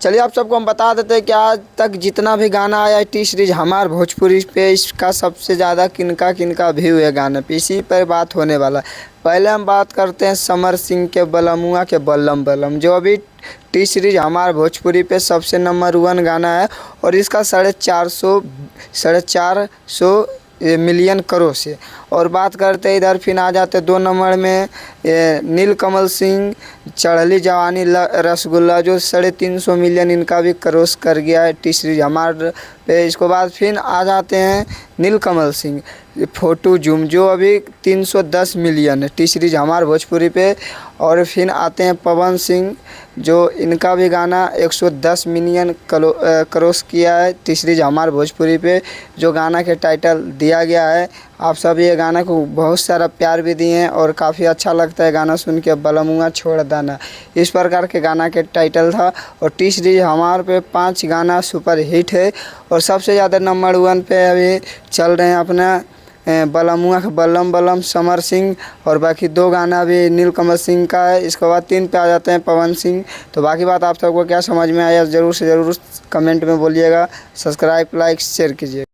चलिए आप सबको हम बता देते हैं कि आज तक जितना भी गाना आया है टी सीरीज हमार भोजपुरी पे, इसका सबसे ज़्यादा किनका किनका व्यू है गाने पे, इसी पर बात होने वाला है। पहले हम बात करते हैं समर सिंह के बलमुआ के बल्लम बल्लम, जो अभी टी सीरीज हमार भोजपुरी पे सबसे नंबर 1 गाना है और इसका 450 मिलियन करोड़ से। और बात करते हैं इधर, फिर आ जाते 2 नंबर में नीलकमल सिंह चढ़ली जवानी रसगुल्ला, जो 350 मिलियन इनका भी क्रॉस कर गया है टी सीरीज हमार पे। इसके बाद फिर आ जाते हैं नीलकमल सिंह फोटो जूम, जो अभी 310 मिलियन है टी सीरीज हमार भोजपुरी पे। और फिर आते हैं पवन सिंह, जो इनका भी गाना 110 मिलियन क्रॉस किया है टी सीरीज हमार भोजपुरी पे, जो गाना के टाइटल दिया गया है। आप सब ये गाना को बहुत सारा प्यार भी दिए हैं और काफ़ी अच्छा लगता है गाना सुन के, बलमुआ छोड़ दाना, इस प्रकार के गाना के टाइटल था। और टी सीरीज हमार पे 5 गाना सुपर हिट है और सबसे ज़्यादा नंबर 1 पे अभी चल रहे हैं अपना बलमुआ का बल्लम बल्लम समर सिंह, और बाकी 2 गाना भी नीलकमल सिंह का है। इसके बाद 3 पे आ जाते हैं पवन सिंह। तो बाकी बात आप सबको क्या समझ में आया ज़रूर से ज़रूर कमेंट में बोलिएगा। सब्सक्राइब, लाइक, शेयर कीजिए।